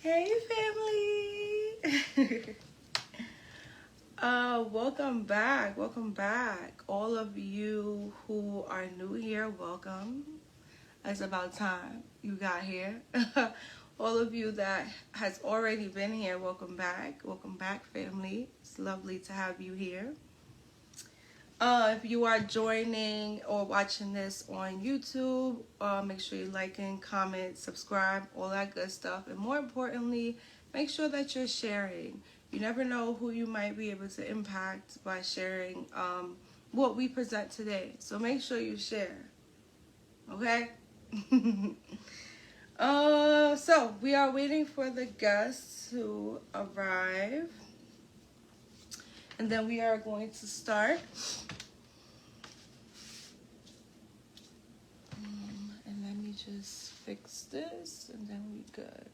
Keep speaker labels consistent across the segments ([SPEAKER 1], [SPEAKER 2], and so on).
[SPEAKER 1] Hey family. Welcome back. Welcome back. All of you who are new here, welcome. It's about time you got here. All of you that has already been here, welcome back. Welcome back, family. It's lovely to have you here. If you are joining or watching this on YouTube, make sure you like and comment, subscribe, all that good stuff. And more importantly, make sure that you're sharing. You never know who you might be able to impact by sharing what we present today. So make sure you share. Okay? So we are waiting for the guests to arrive. And then we are going to start. And let me just fix this, and then we good.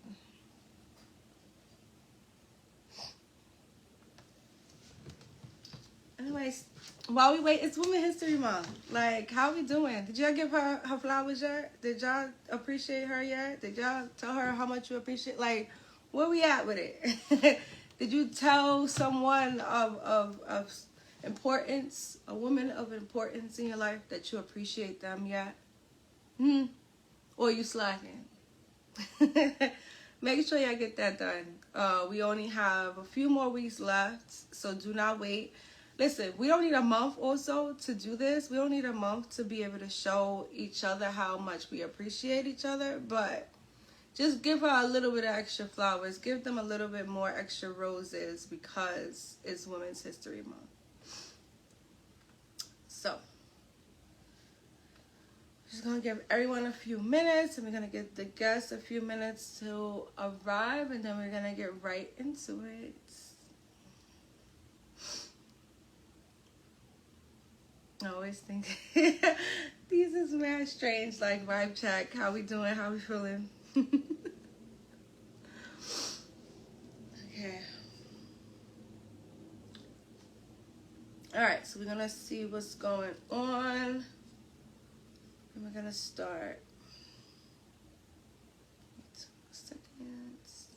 [SPEAKER 1] Anyways, while we wait, it's Women's History Month. Like, how we doing? Did y'all give her flowers yet? Did y'all appreciate her yet? Did y'all tell her how much you appreciate? Like, where we at with it? Did you tell someone of importance, a woman of importance in your life, that you appreciate them yet? Or you slacking? Make sure y'all get that done. We only have a few more weeks left, so do not wait. Listen, we don't need a month also to do this. We don't need a month to be able to show each other how much we appreciate each other, but just give her a little bit of extra flowers. Give them a little bit more extra roses because it's Women's History Month. So, just gonna give everyone a few minutes, and we're gonna give the guests a few minutes to arrive, and then we're gonna get right into it. I always think these is mad strange, like vibe check. How we doing? How we feeling? Okay. All right, so we're gonna see what's going on, and we're gonna start. Seconds.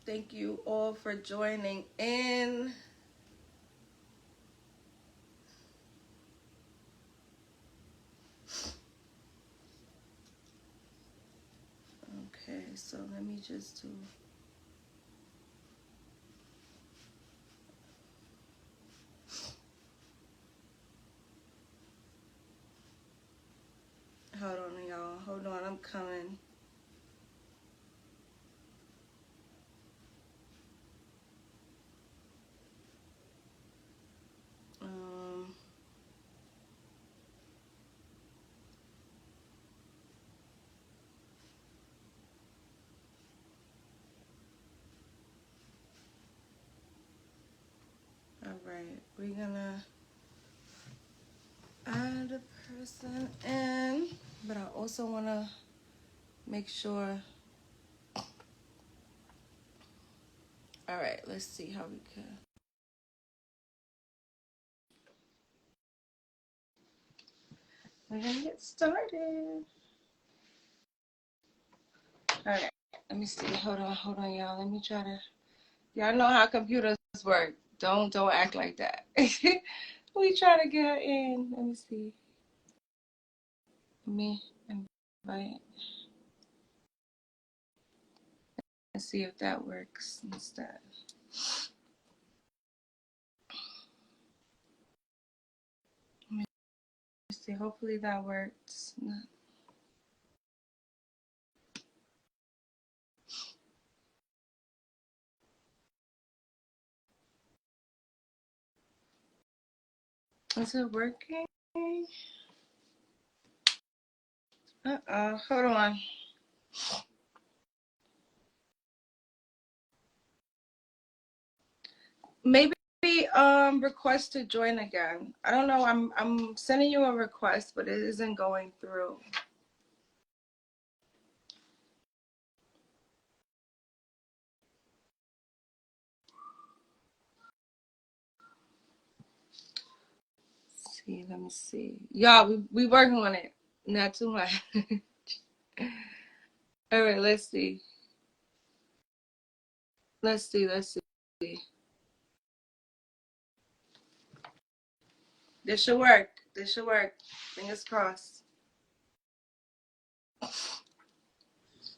[SPEAKER 1] Thank you all for joining in. Okay, so let me just do. Hold on, y'all. Hold on, I'm coming. All right, we're gonna add a person in, but I also wanna make sure. All right, let's see how we can. We're gonna get started. All right, let me see. Hold on, y'all. Let me try to. Y'all know how computers work. Don't act like that. We try to get her in. Let me see. Let me invite. Let's see if that works instead. Let me see. Hopefully that works. Is it working? Hold on. Maybe request to join again. I don't know. I'm sending you a request, but it isn't going through. Let me see. Yeah, we working on it. Not too much. All right, let's see. Let's see. This should work. Fingers crossed.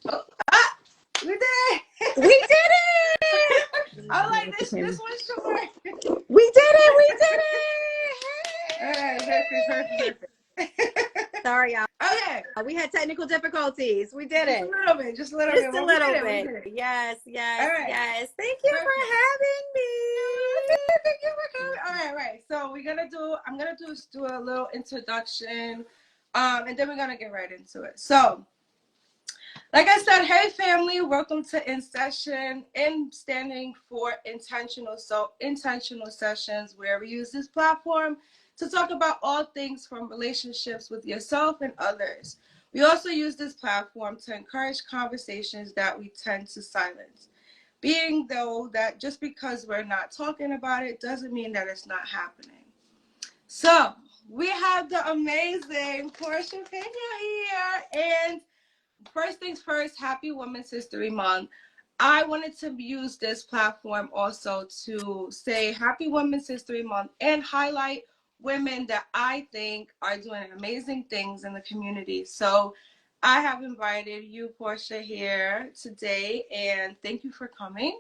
[SPEAKER 1] Oh, ah! We did it!
[SPEAKER 2] We did it!
[SPEAKER 1] I was like, this one should work.
[SPEAKER 2] We did it!
[SPEAKER 1] All right,
[SPEAKER 2] Hey!
[SPEAKER 1] perfect.
[SPEAKER 2] Sorry, y'all.
[SPEAKER 1] Okay.
[SPEAKER 2] We had technical difficulties. We did
[SPEAKER 1] Just
[SPEAKER 2] it.
[SPEAKER 1] a little bit. Just a little
[SPEAKER 2] Just
[SPEAKER 1] bit.
[SPEAKER 2] a
[SPEAKER 1] Well,
[SPEAKER 2] little
[SPEAKER 1] we
[SPEAKER 2] bit.
[SPEAKER 1] did it.
[SPEAKER 2] Yes,
[SPEAKER 1] All
[SPEAKER 2] yes,
[SPEAKER 1] right.
[SPEAKER 2] yes. Thank you
[SPEAKER 1] Perfect.
[SPEAKER 2] for having me.
[SPEAKER 1] Thank you for coming. All right. So I'm gonna do a little introduction, and then we're gonna get right into it. So, like I said, hey family, welcome to In Session. In standing for intentional. So intentional sessions where we use this platform to talk about all things from relationships with yourself and others. We also use this platform to encourage conversations that we tend to silence. Being though that just because we're not talking about it doesn't mean that it's not happening. So we have the amazing Porsha Peña here, and first things first, happy Women's History Month. I wanted to use this platform also to say happy Women's History Month and highlight women that I think are doing amazing things in the community. So I have invited you, Porsha, here today, and thank you for coming.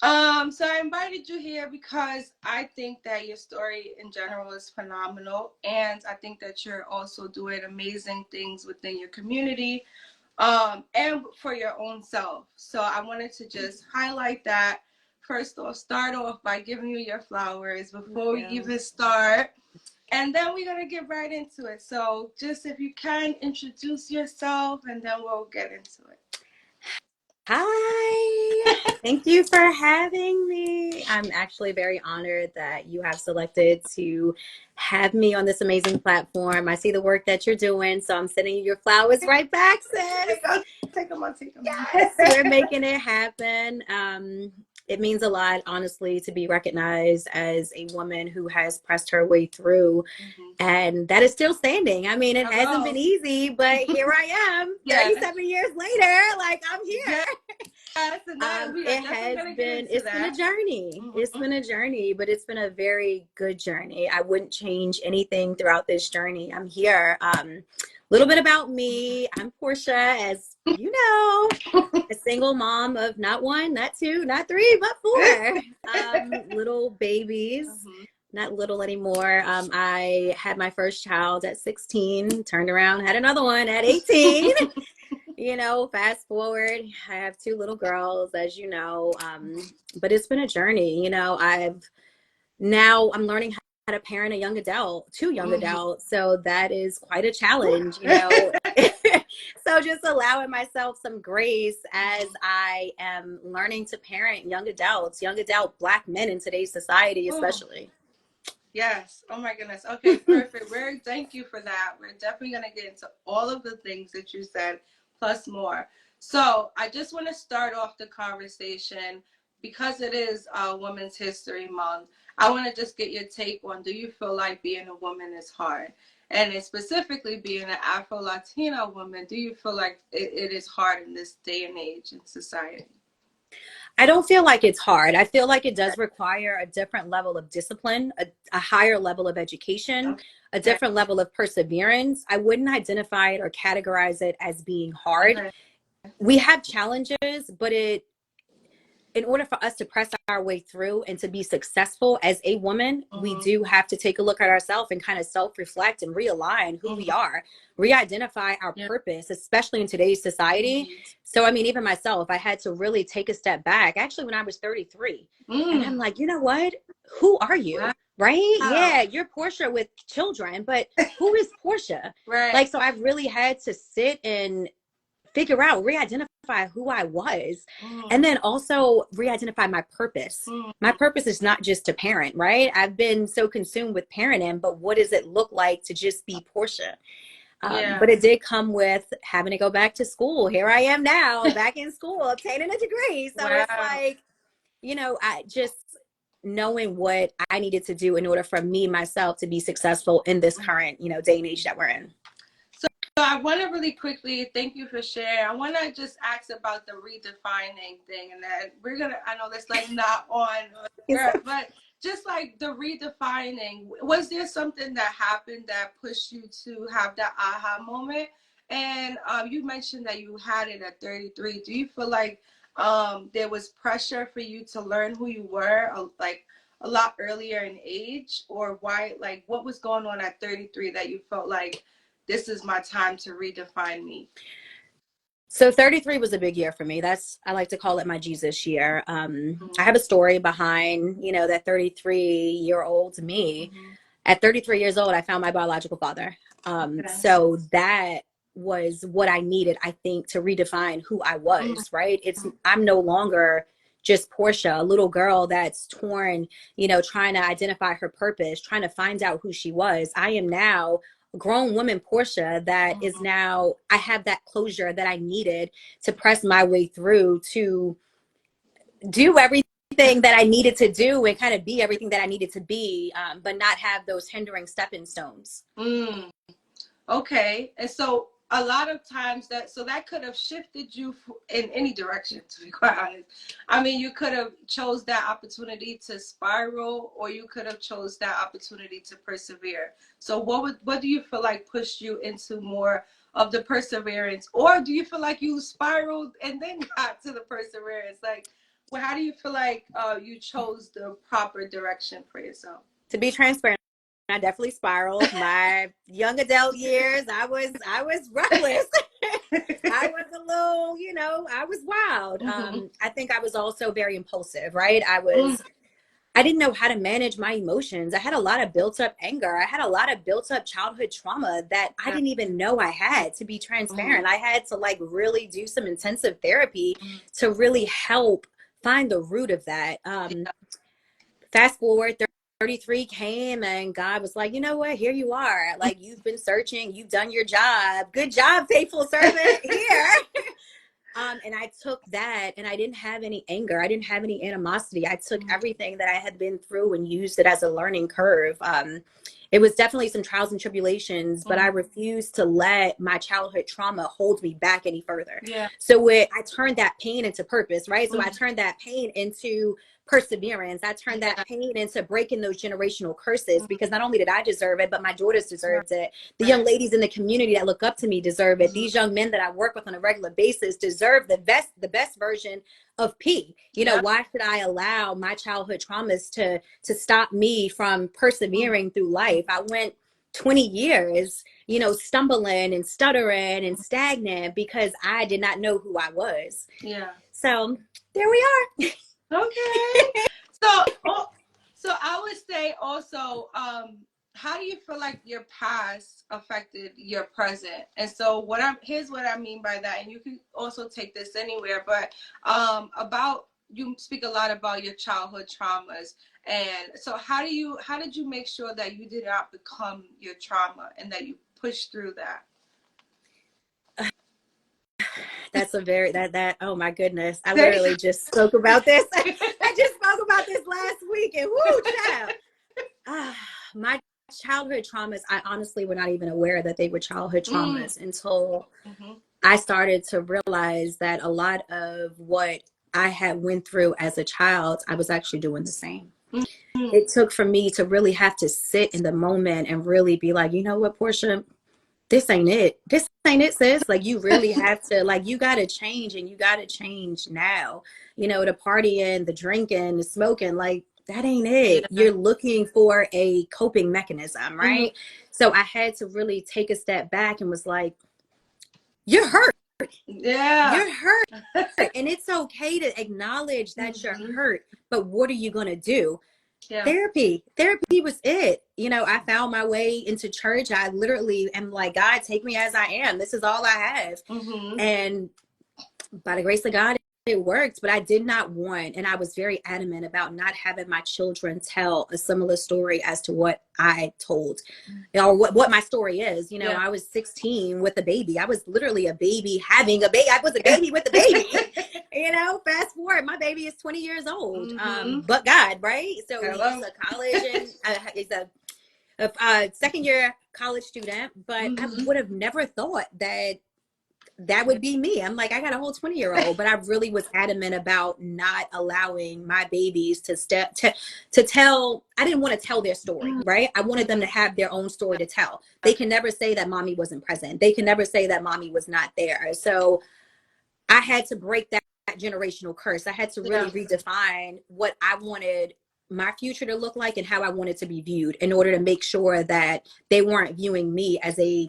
[SPEAKER 1] So I invited you here because I think that your story in general is phenomenal, and I think that you're also doing amazing things within your community, and for your own self. So I wanted to just highlight that. First off, start off by giving you your flowers before we even start. And then we're going to get right into it. So just if you can introduce yourself and then we'll get into it.
[SPEAKER 2] Hi. Thank you for having me. I'm actually very honored that you have selected to have me on this amazing platform. I see the work that you're doing, so I'm sending you your flowers right back, sis.
[SPEAKER 1] Take them on.
[SPEAKER 2] Yes, we're making it happen. It means a lot, honestly, to be recognized as a woman who has pressed her way through, and that is still standing. I mean, it hasn't been easy, but here I am, 37 years later, like I'm here.
[SPEAKER 1] Yes, and that,
[SPEAKER 2] It's been a journey. It's been a journey, but it's been a very good journey. I wouldn't change anything throughout this journey. I'm here. Little bit about me. I'm Porsha, as you know, a single mom of not one, not two, not three, but four little babies. Not little anymore. I had my first child at 16, turned around, had another one at 18. You know, fast forward, I have two little girls, as you know, but it's been a journey. You know, I'm learning how to parent a young adult, two young adults. So that is quite a challenge, you know. So just allowing myself some grace as I am learning to parent young adult Black men in today's society, especially.
[SPEAKER 1] Yes. Oh my goodness. Okay, perfect. Thank you for that. We're definitely going to get into all of the things that you said, plus more. So I just want to start off the conversation because it is Women's History Month. I want to just get your take on, do you feel like being a woman is hard? And specifically being an Afro Latina woman, do you feel like it is hard in this day and age in society?
[SPEAKER 2] I don't feel like it's hard. I feel like it does require a different level of discipline, a higher level of education, a different level of perseverance. I wouldn't identify it or categorize it as being hard. We have challenges, but in order for us to press our way through and to be successful as a woman, we do have to take a look at ourselves and kind of self-reflect and realign who we are, re-identify our purpose, especially in today's society. So, I mean, even myself, I had to really take a step back, actually, when I was 33. And I'm like, you know what? Who are you? Wow. Right? Wow. Yeah, you're Porsha with children, but who is Porsha?
[SPEAKER 1] Right.
[SPEAKER 2] Like, so I really had to sit and figure out, re-identify who I was, and then also re-identify my purpose. My purpose is not just to parent, right? I've been so consumed with parenting, but what does it look like to just be Porsha? But it did come with having to go back to school. Here I am now, back in school, obtaining a degree. So it's like, you know, I just knowing what I needed to do in order for me, myself, to be successful in this current, you know, day and age that we're in.
[SPEAKER 1] I want to really quickly, thank you for sharing. I want to just ask about the redefining thing, and that I know that's like not on script, but just like the redefining, was there something that happened that pushed you to have that aha moment? And you mentioned that you had it at 33. Do you feel like there was pressure for you to learn who you were, like a lot earlier in age, or why, like what was going on at 33 that you felt like this is my time to redefine me?
[SPEAKER 2] So 33 was a big year for me. I like to call it my Jesus year. I have a story behind, that 33-year-old me. At 33 years old, I found my biological father. So that was what I needed, I think, to redefine who I was, right? I'm no longer just Porsha, a little girl that's torn, trying to identify her purpose, trying to find out who she was. I am now a grown woman, Porsha, that is now, I have that closure that I needed to press my way through to do everything that I needed to do and kind of be everything that I needed to be, but not have those hindering stepping stones.
[SPEAKER 1] Okay. And so a lot of times that could have shifted you in any direction, to be quite honest. I mean, you could have chose that opportunity to spiral, or you could have chose that opportunity to persevere. So what do you feel like pushed you into more of the perseverance, or do you feel like you spiraled and then got to the perseverance? Like, well, how do you feel like you chose the proper direction for yourself?
[SPEAKER 2] To be transparent, I definitely spiraled. My young adult years, I was reckless. I was a little, I was wild. I think I was also very impulsive, right? I didn't know how to manage my emotions. I had a lot of built up anger. I had a lot of built up childhood trauma that I didn't even know I had, to be transparent. I had to like really do some intensive therapy to really help find the root of that. Fast forward, 33 came and God was like, you know what? Here you are. Like, you've been searching, you've done your job. Good job, faithful servant. Here. And I took that, and I didn't have any anger. I didn't have any animosity. I took everything that I had been through and used it as a learning curve. It was definitely some trials and tribulations, but I refused to let my childhood trauma hold me back any further.
[SPEAKER 1] Yeah.
[SPEAKER 2] So I turned that pain into purpose, right? So I turned that pain into perseverance. I turned that pain into breaking those generational curses, because not only did I deserve it, but my daughters deserved it. The young ladies in the community that look up to me deserve it. These young men that I work with on a regular basis deserve the best version of P. Why should I allow my childhood traumas to stop me from persevering through life? I went 20 years, stumbling and stuttering and stagnant because I did not know who I was.
[SPEAKER 1] Yeah.
[SPEAKER 2] So there we are.
[SPEAKER 1] Okay. So I would say also, how do you feel like your past affected your present? And so here's what I mean by that, and you can also take this anywhere, but you speak a lot about your childhood traumas. And so how did you make sure that you did not become your trauma and that you pushed through that?
[SPEAKER 2] That's a very oh my goodness. I literally just spoke about this. I just spoke about this last week, and whoo, child. My childhood traumas, I honestly were not even aware that they were childhood traumas until I started to realize that a lot of what I had went through as a child, I was actually doing the same. It took for me to really have to sit in the moment and really be like, you know what, Porsha, this ain't it. This ain't it, sis. Like, you really have to, like, you got to change, and you got to change now. The partying, the drinking, the smoking, like, that ain't it. Yeah. You're looking for a coping mechanism, right? So I had to really take a step back and was like, you're hurt.
[SPEAKER 1] Yeah.
[SPEAKER 2] You're hurt. And it's okay to acknowledge that you're hurt, but what are you going to do? Yeah. Therapy was it. I found my way into church. I literally am like, God, take me as I am. This is all I have. And by the grace of God, it worked, but I did not want, and I was very adamant about not having my children tell a similar story as to what I told, or what my story is. I was 16 with a baby. I was literally a baby having a baby. I was a baby with a baby. Fast forward, my baby is 20 years old. But God, right? So he's a college and he's a a second year college student, but I would have never thought that would be me. I'm like, I got a whole 20-year-old, but I really was adamant about not allowing my babies to tell. I didn't want to tell their story, right? I wanted them to have their own story to tell. They can never say that mommy wasn't present. They can never say that mommy was not there. So I had to break that generational curse. I had to really redefine what I wanted my future to look like and how I wanted to be viewed in order to make sure that they weren't viewing me as I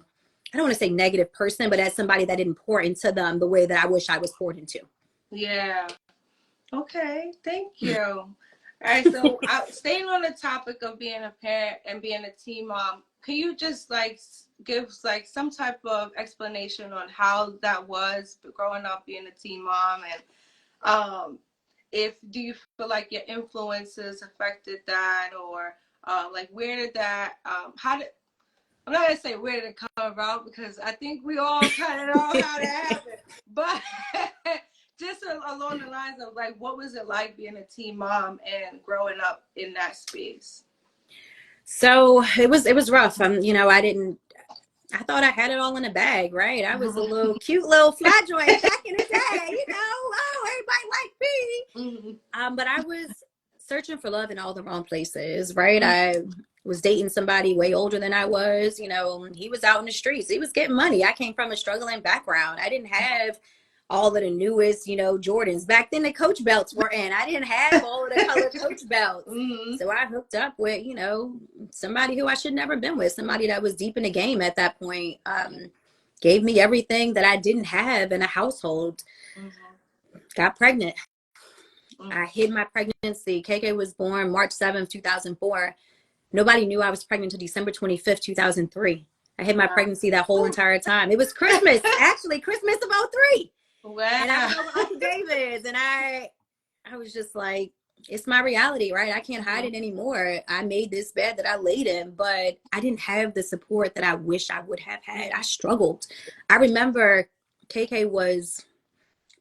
[SPEAKER 2] don't want to say negative person, but as somebody that didn't pour into them the way that I wish I was poured into.
[SPEAKER 1] Yeah. Okay. Thank you. All right. So staying on the topic of being a parent and being a teen mom, can you just like give like some type of explanation on how that was growing up being a teen mom, and do you feel like your influences affected that, or like where did that I'm not gonna say where did it come about, because I think we all kind of know how that happened, but just along the lines of like, what was it like being a teen mom and growing up in that space?
[SPEAKER 2] So it was rough. I thought I had it all in a bag, right? I was a little cute little fly joy back in the day, oh, everybody liked me. But I was searching for love in all the wrong places, right? I was dating somebody way older than I was. He was out in the streets. He was getting money. I came from a struggling background. I didn't have all of the newest, Jordans. Back then the Coach belts were in. I didn't have all of the color Coach belts. So I hooked up with, somebody who I should never been with, somebody that was deep in the game at that point. Gave me everything that I didn't have in a household. Got pregnant. I hid my pregnancy. KK was born March 7th, 2004. Nobody knew I was pregnant until December 25th, 2003. I hid my pregnancy that whole entire time. It was Christmas, actually, Christmas of 03.
[SPEAKER 1] Wow.
[SPEAKER 2] And I was over Uncle David's, and I was just like, it's my reality, right? I can't hide it anymore. I made this bed that I laid in, but I didn't have the support that I wish I would have had. I struggled. I remember KK was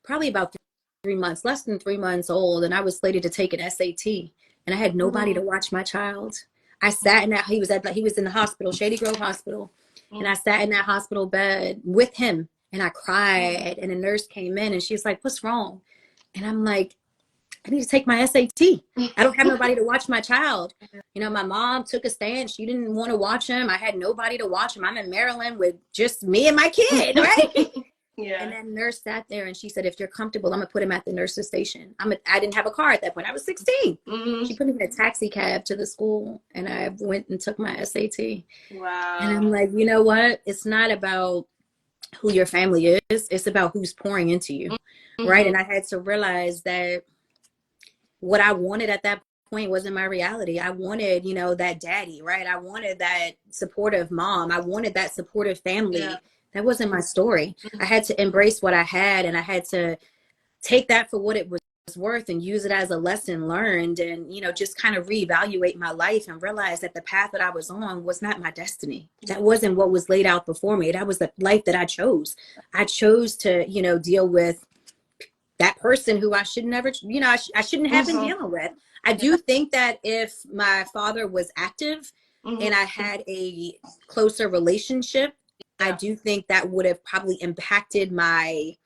[SPEAKER 2] probably about 3 months, less than 3 months old, and I was slated to take an SAT, and I had nobody to watch my child. I sat in that, he was in the hospital, Shady Grove Hospital, and I sat in that hospital bed with him, and I cried, and a nurse came in, and she was like, "What's wrong?" And I'm like, "I need to take my SAT. I don't have nobody to watch my child." My mom took a stand. She didn't want to watch him. I had nobody to watch him. I'm in Maryland with just me and my kid, right? Yeah. And that nurse sat there and she said, "If you're comfortable, I'm going to put him at the nurse's station." I didn't have a car at that point. I was 16. She put me in a taxi cab to the school, and I went and took my SAT. Wow. And I'm like, you know what? It's not about who your family is. It's about who's pouring into you, right? And I had to realize that what I wanted at that point wasn't my reality. I wanted, that daddy, right? I wanted that supportive mom. I wanted that supportive family. Yeah. That wasn't my story. I had to embrace what I had, and I had to take that for what it was worth and use it as a lesson learned, and, just kind of reevaluate my life and realize that the path that I was on was not my destiny. That wasn't what was laid out before me. That was the life that I chose. I chose to, deal with that person who I should never, I shouldn't have been dealing with. I do think that if my father was active and I had a closer relationship, I do think that would have probably impacted me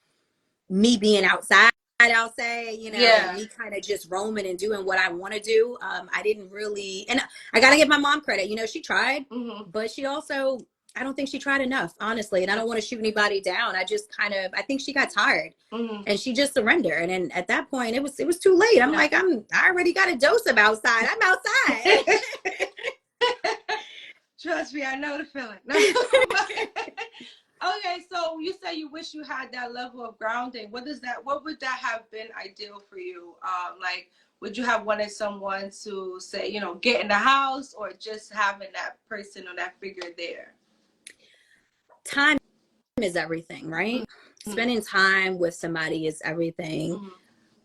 [SPEAKER 2] being outside, I'll say, me kind of just roaming and doing what I want to do. I didn't really, and I got to give my mom credit. She tried, but she also, I don't think she tried enough, honestly. And I don't want to shoot anybody down. I think she got tired and she just surrendered. And then at that point, it was too late. I'm like, I already got a dose of outside. I'm outside.
[SPEAKER 1] Trust me, I know the feeling. Okay, so you say you wish you had that level of grounding. What would that have been ideal for you? Like, would you have wanted someone to say, get in the house, or just having that person or that figure there?
[SPEAKER 2] Time is everything, right? Spending time with somebody is everything.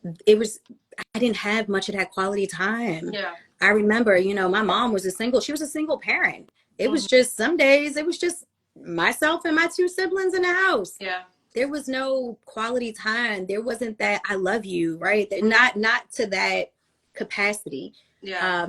[SPEAKER 2] I didn't have much of that quality time. Yeah. I remember, my mom was she was a single parent. It was just some days, it was just myself and my 2 siblings in the house. Yeah. There was no quality time. There wasn't that I love you, right? Not to that capacity. Yeah.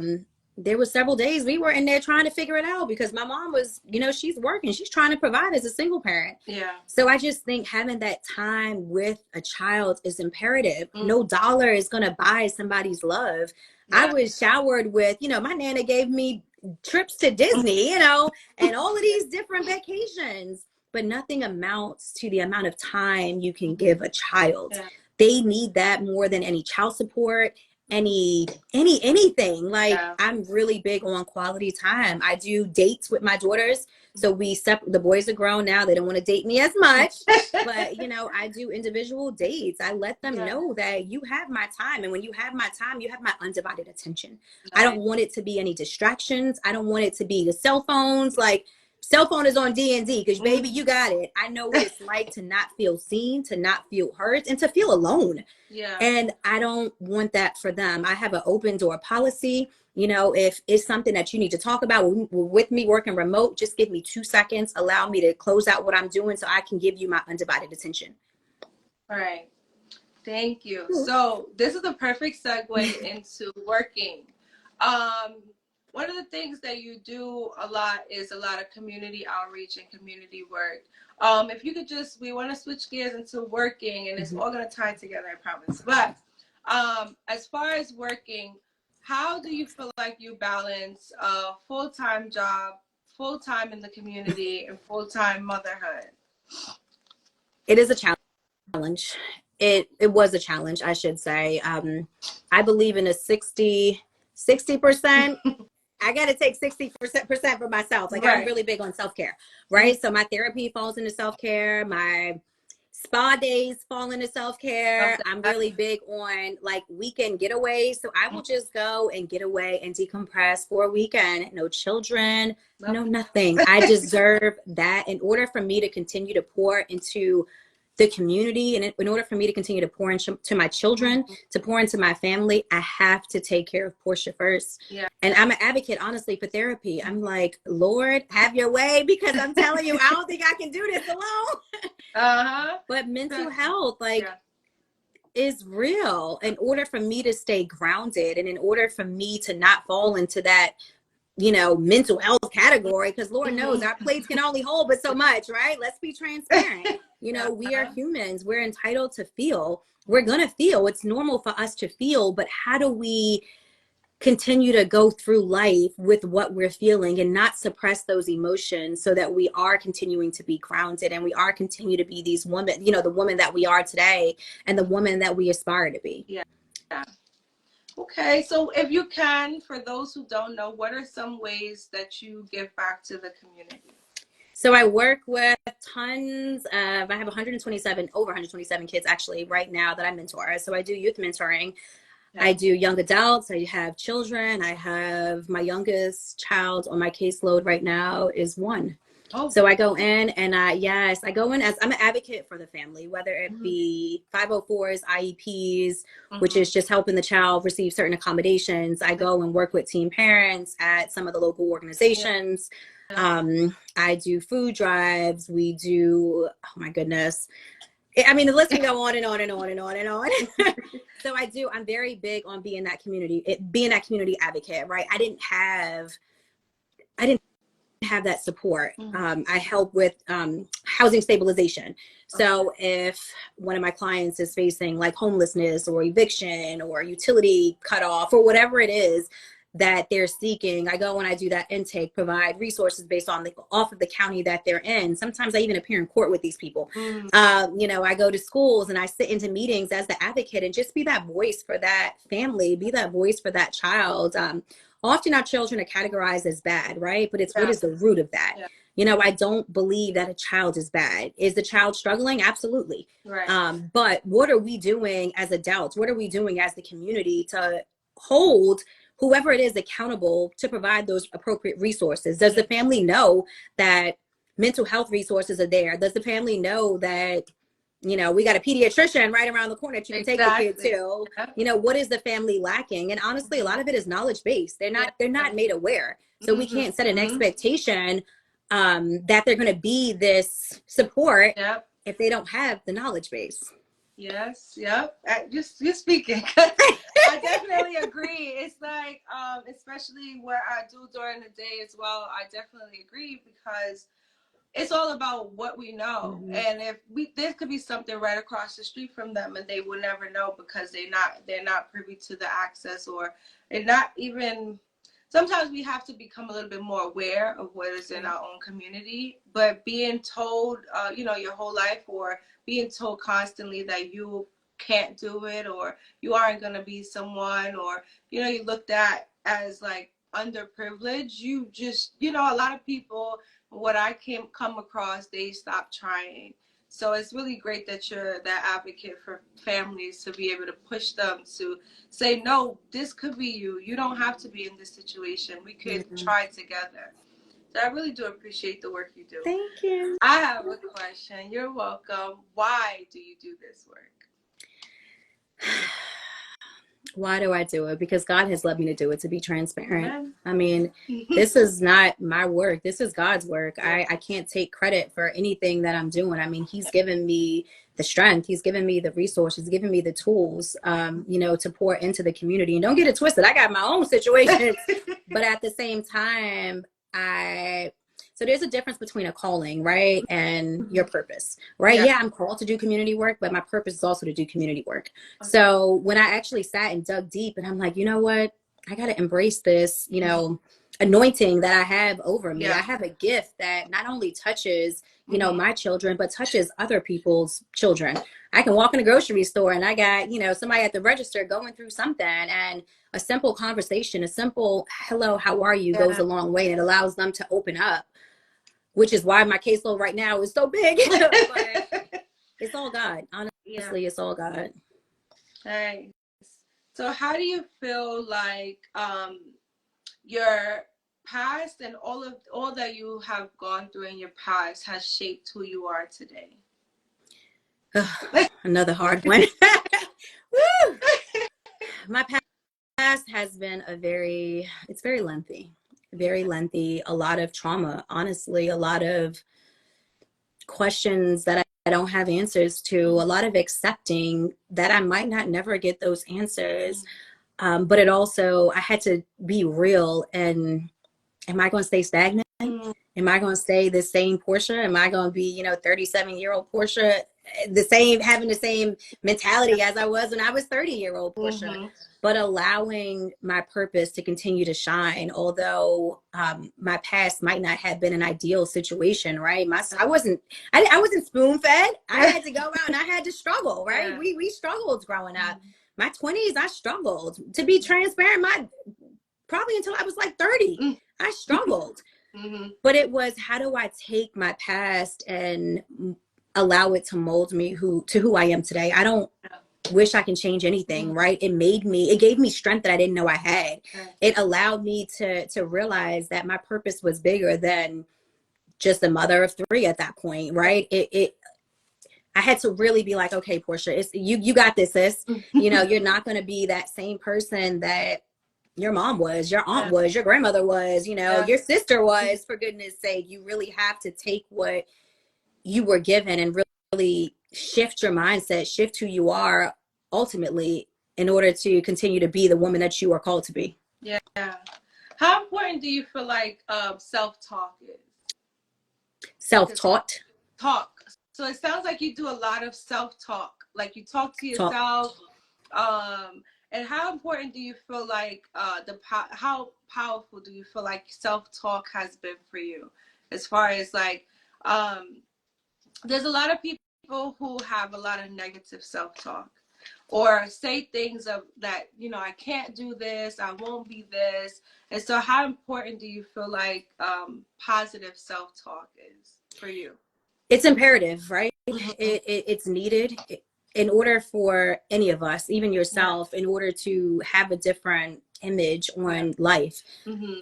[SPEAKER 2] there were several days we were in there trying to figure it out because my mom was, she's working, she's trying to provide as a single parent.
[SPEAKER 1] Yeah.
[SPEAKER 2] So I just think having that time with a child is imperative. No dollar is going to buy somebody's love. Yeah. I was showered with, my Nana gave me trips to Disney, and all of these different vacations, but nothing amounts to the amount of time you can give a child. Yeah. They need that more than any child support, anything. Like, yeah. I'm really big on quality time. I do dates with my daughters. So the boys are grown now. They don't want to date me as much, but I do individual dates. I let them know that you have my time. And when you have my time, you have my undivided attention. Right. I don't want it to be any distractions. I don't want it to be the cell phones. Like, cell phone is on D&D because baby, you got it. I know what it's like to not feel seen, to not feel heard, and to feel alone. Yeah. And I don't want that for them. I have an open door policy. If it's something that you need to talk about with me working remote, just give me 2 seconds. Allow me to close out what I'm doing so I can give you my undivided attention.
[SPEAKER 1] All right. Thank you. So this is the perfect segue into working. One of the things that you do a lot is a lot of community outreach and community work. If you could we want to switch gears into working, and it's all going to tie together, I promise. But as far as working, how do you feel like you balance a full-time job, full-time in the community, and full-time motherhood?
[SPEAKER 2] It is a challenge. It was a challenge, I should say. I believe in a 60%. I got to take 60% for myself. Like, right. I'm really big on self-care, right? Mm-hmm. So my therapy falls into self-care. My spa days fall into self-care. Okay. I'm really big on like weekend getaways. So I will just go and get away and decompress for a weekend. No children, no nothing. I deserve that in order for me to continue to pour into the community, and in order for me to continue to pour into my children, to pour into my family, I have to take care of Porsha first. Yeah. And I'm an advocate, honestly, for therapy. I'm like, Lord, have your way, because I'm telling you, I don't think I can do this alone. But mental health, is real. In order for me to stay grounded, and in order for me to not fall into that, mental health category, because Lord knows our plates can only hold but so much, right? Let's be transparent. We are humans. We're entitled to feel. We're going to feel. It's normal for us to feel. But how do we continue to go through life with what we're feeling and not suppress those emotions, so that we are continuing to be grounded and we are continue to be these women, the woman that we are today and the woman that we aspire to be?
[SPEAKER 1] Yeah. Okay, so if you can, for those who don't know, what are some ways that you give back to the community?
[SPEAKER 2] So I work with I have over 127 kids actually right now that I mentor. So I do youth mentoring. Yeah. I do young adults. I have children. I have my youngest child on my caseload right now is 1. Oh. So I go in and I go in as I'm an advocate for the family, whether it be 504s, IEPs, which is just helping the child receive certain accommodations. I go and work with teen parents at some of the local organizations. Yeah. I do food drives. We do, oh my goodness. I mean, the list can go on and on and on and on and on. So I'm very big on being that community advocate, right? I didn't have that support. I help with housing stabilization. So if one of my clients is facing like homelessness or eviction or utility cutoff or whatever it is that they're seeking, I go and I do that intake, provide resources based on off of the county that they're in. Sometimes I even appear in court with these people. I go to schools and I sit into meetings as the advocate and just be that voice for that family, be that voice for that child. Often our children are categorized as bad, right? But it's what is the root of that? Yeah. I don't believe that a child is bad. Is the child struggling? Absolutely. Right. But what are we doing as adults? What are we doing as the community to hold whoever it is accountable to provide those appropriate resources? Does the family know that mental health resources are there? Does the family know that we got a pediatrician right around the corner that you can take the kid to? What is the family lacking? And honestly, a lot of it is knowledge-based. They're not made aware. So we can't set an expectation that they're going to be this support if they don't have the knowledge base.
[SPEAKER 1] Yes, yep. Just you're speaking. I definitely agree. It's like, especially what I do during the day as well. I definitely agree because it's all about what we know.
[SPEAKER 2] Mm-hmm.
[SPEAKER 1] And if there could be something right across the street from them, and they will never know because they're not privy to the access, or they're not even. Sometimes we have to become a little bit more aware of what is in our own community. But being told, your whole life, or being told constantly that you can't do it, or you aren't going to be someone, or you looked at as like underprivileged, you just, a lot of people, what I come across, they stop trying. So it's really great that you're that advocate for families, to be able to push them to say, no, this could be you. You don't have to be in this situation. We could try together. So I really do appreciate the work you do.
[SPEAKER 2] Thank you.
[SPEAKER 1] I have a question. You're welcome. Why do you do this work?
[SPEAKER 2] Why do I do it? Because God has led me to do it, to be transparent.
[SPEAKER 1] Amen.
[SPEAKER 2] I mean, this is not my work. This is God's work. I can't take credit for anything that I'm doing. I mean, he's given me the strength. He's given me the resources, given me the tools, to pour into the community. And don't get it twisted. I got my own situations, but at the same time, so there's a difference between a calling, right, and your purpose, right? Yeah, I'm called to do community work, but my purpose is also to do community work. Okay. So when I actually sat and dug deep, and I'm like, you know what? I got to embrace this, anointing that I have over me. I have a gift that not only touches, my children, but touches other people's children. I can walk in a grocery store and I got, somebody at the register going through something, and a simple conversation, a simple hello, how are you, goes a long way. And it allows them to open up, which is why my caseload right now is so big. But it's all God. Honestly, it's all God.
[SPEAKER 1] Nice. So how do you feel like your past and all that you have gone through in your past has shaped who you are today?
[SPEAKER 2] Another hard one. Woo! My past has been it's very lengthy, a lot of trauma, honestly, a lot of questions that I don't have answers to, a lot of accepting that I might not never get those answers. But it also, I had to be real. And am I going to stay stagnant? Am I going to stay the same Porsha? Am I going to be, 37-year-old Porsha, having the same mentality as I was when I was 30-year-old Porsha? But allowing my purpose to continue to shine, although my past might not have been an ideal situation, right? I wasn't spoon fed. I had to go out and I had to struggle, right? We struggled growing up. My 20s, I struggled. To be transparent, probably until I was like 30, I struggled. But it was, how do I take my past and allow it to mold me to who I am today? I don't wish I can change anything, right? It gave me strength that I didn't know I had. It allowed me to realize that my purpose was bigger than just a mother of 3 at that point, right? I had to really be like, okay, Porsha, you got this, sis. You're not going to be that same person that your mom was, your aunt was, your grandmother was, your sister was, for goodness sake. You really have to take what you were given and really shift your mindset, shift who you are ultimately, in order to continue to be the woman that you are called to be.
[SPEAKER 1] Yeah. How important do you feel like self-talk is?
[SPEAKER 2] Self-taught?
[SPEAKER 1] Talk. So it sounds like you do a lot of self-talk. Like you talk to yourself. And how important do you feel like how powerful do you feel like self-talk has been for you? As far as like, there's a lot of people who have a lot of negative self-talk, or say things that, I can't do this, I won't be this. And so how important do you feel like positive self-talk is for you?
[SPEAKER 2] It's imperative, right? It's needed in order for any of us, even yourself, in order to have a different image on life.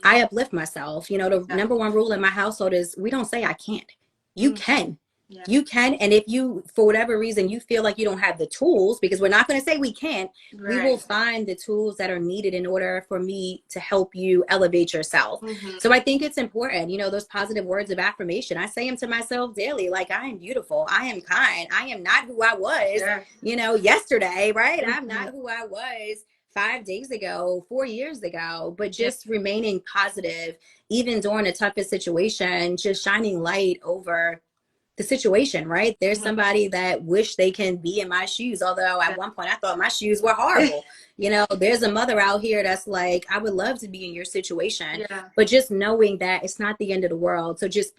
[SPEAKER 2] I uplift myself. The number one rule in my household is we don't say I can't. You can.
[SPEAKER 1] Yeah.
[SPEAKER 2] You can, and if you, for whatever reason, you feel like you don't have the tools, because we're not going to say we can't, we will find the tools that are needed in order for me to help you elevate yourself. So I think it's important, you know, those positive words of affirmation. I say them to myself daily, like, I am beautiful, I am kind, I am not who I was, you know, yesterday, right? I'm not who I was 5 days ago, 4 years ago, but just remaining positive, even during the toughest situation, just shining light over the situation, right? There's somebody that wish they can be in my shoes, although at one point I thought my shoes were horrible. You know, there's a mother out here that's like, I would love to be in your situation, but just knowing that it's not the end of the world. So just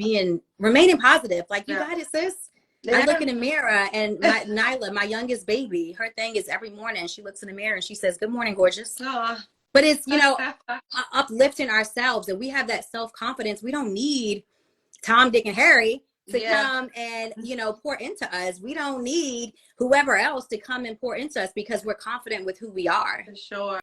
[SPEAKER 2] remaining positive, like, you got it, sis. I look in the mirror, and my Nyla, my youngest baby, her thing is every morning she looks in the mirror and she says, "Good morning, gorgeous." But it's, you know, uplifting ourselves, and we have that self-confidence. We don't need Tom, Dick, and Harry to come and, you know, pour into us. We don't need whoever else to come and pour into us, because we're confident with who we are.
[SPEAKER 1] For sure.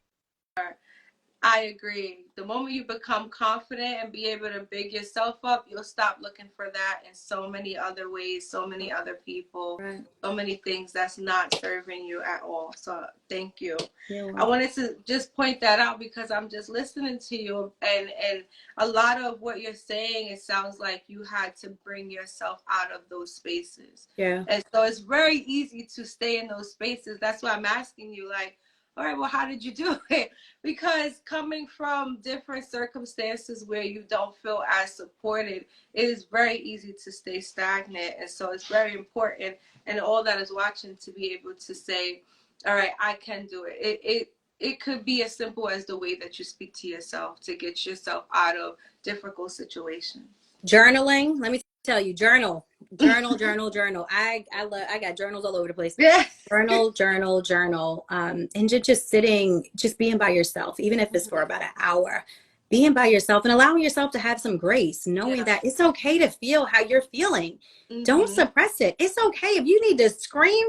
[SPEAKER 1] I agree. The moment you become confident and be able to big yourself up, you'll stop looking for that in so many other ways, so many other people, so many things that's not serving you at all. So thank you. I wanted to just point that out because I'm just listening to you, and a lot of what you're saying, it sounds like you had to bring yourself out of those spaces. And so it's very easy to stay in those spaces. That's why I'm asking you, like, all right, well, how did you do it? Because coming from different circumstances where you don't feel as supported, it is very easy to stay stagnant. And so it's very important, and all that is watching, to be able to say, all right, I can do it. It could be as simple as the way that you speak to yourself to get yourself out of difficult situations.
[SPEAKER 2] Journaling, let me tell you, journal. I got journals all over the place. Journal. And just sitting, just being by yourself, even if it's for about an hour, being by yourself and allowing yourself to have some grace, knowing that it's okay to feel how you're feeling. Don't suppress it. It's okay if you need to scream,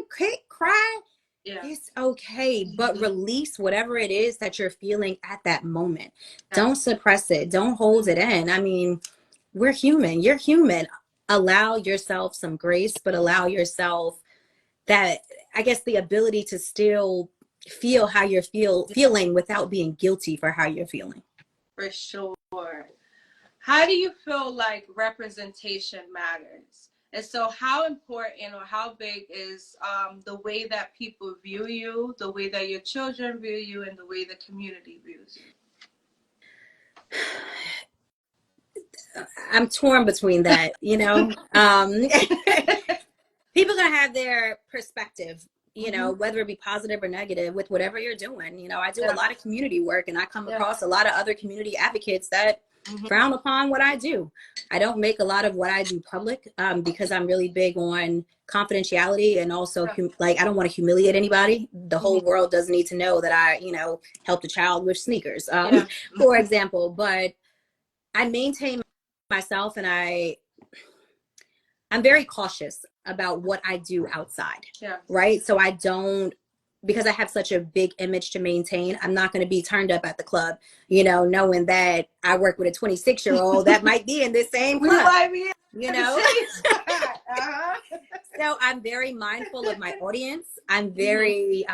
[SPEAKER 2] cry. It's okay, but release whatever it is that you're feeling at that moment. Don't suppress it. Don't hold it in. I mean, we're human. You're human. Allow yourself some grace, but allow yourself that, I guess, the ability to still feel how you're feeling without being guilty for how you're feeling.
[SPEAKER 1] For sure. How do you feel like representation matters? And so how important or how big is the way that people view you, the way that your children view you, and the way the community views you?
[SPEAKER 2] I'm torn between that, you know. People are going to have their perspective, you know, whether it be positive or negative with whatever you're doing. You know, I do a lot of community work, and I come across a lot of other community advocates that frown upon what I do. I don't make a lot of what I do public because I'm really big on confidentiality, and also like, I don't want to humiliate anybody. The whole world doesn't need to know that I, you know, helped a child with sneakers, for example. But I maintain myself, and I'm very cautious about what I do outside, right? So I don't, because I have such a big image to maintain, I'm not going to be turned up at the club, you know, knowing that I work with a 26-year-old that might be in this same club, you know? So I'm very mindful of my audience. I'm very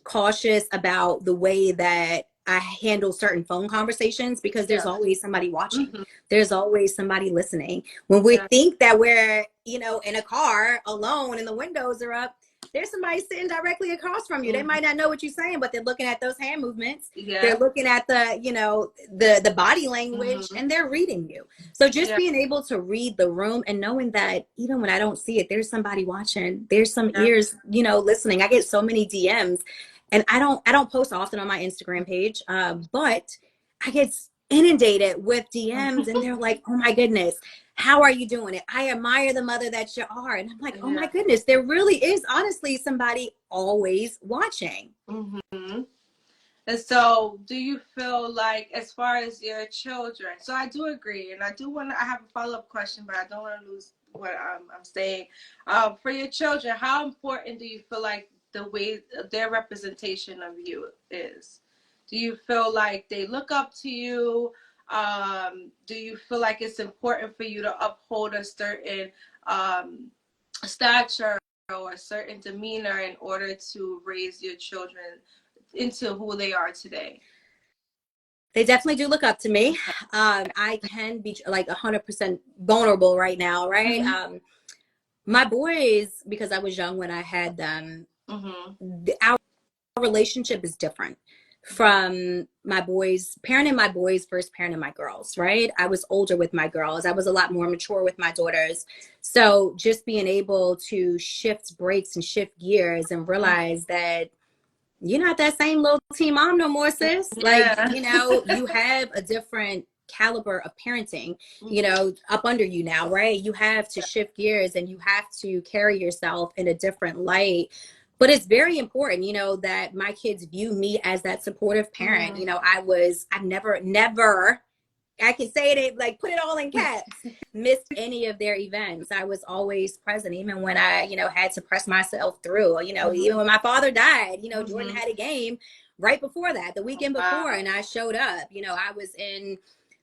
[SPEAKER 2] cautious about the way that I handle certain phone conversations, because there's always somebody watching. There's always somebody listening. When we think that we're, you know, in a car alone and the windows are up, there's somebody sitting directly across from you. They might not know what you're saying, but they're looking at those hand movements. They're looking at the, you know, the body language, and they're reading you. So just being able to read the room, and knowing that even when I don't see it, there's somebody watching. There's some ears, you know, listening. I get so many DMs. And I don't post often on my Instagram page, but I get inundated with DMs, and they're like, "Oh my goodness, how are you doing it? I admire the mother that you are." And I'm like, "Oh my goodness, there really is honestly somebody always watching."
[SPEAKER 1] And so do you feel like, as far as your children, so I do agree, and I have a follow-up question, but I don't want to lose what I'm saying. For your children, how important do you feel like the way their representation of you is? Do you feel like they look up to you? Do you feel like it's important for you to uphold a certain stature or a certain demeanor in order to raise your children into who they are today?
[SPEAKER 2] They definitely do look up to me. I can be like 100% vulnerable right now, right?
[SPEAKER 1] Mm-hmm.
[SPEAKER 2] My boys, because I was young when I had them,
[SPEAKER 1] Mm-hmm.
[SPEAKER 2] our relationship is different from my boys, parenting my boys versus parenting my girls, right? I was older with my girls. I was a lot more mature with my daughters. So just being able to shift brakes and shift gears and realize that you're not that same little teen mom no more, sis. Like,
[SPEAKER 1] Yeah.
[SPEAKER 2] you have a different caliber of parenting, up under you now, right? You have to shift gears and you have to carry yourself in a different light. But it's very important, that my kids view me as that supportive parent. I've never, I can say it, like, put it all in caps, missed any of their events. I was always present, even when I, had to press myself through, even when my father died, Jordan had a game right before that, the weekend before, and I showed up. I was in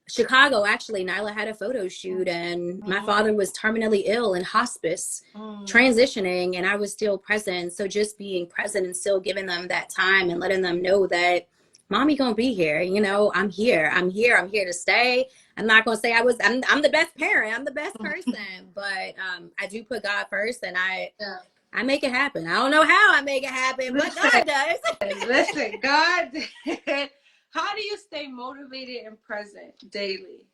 [SPEAKER 2] Chicago, actually. Nyla had a photo shoot, and my father was terminally ill in hospice, transitioning, and I was still present. So just being present and still giving them that time and letting them know that mommy gonna be here. I'm here. I'm here to stay. I'm not gonna say I'm the best parent. I'm the best person, but I do put God first, and I make it happen. I don't know how I make it happen, but God does.
[SPEAKER 1] Listen, God did. How do you stay motivated and present daily?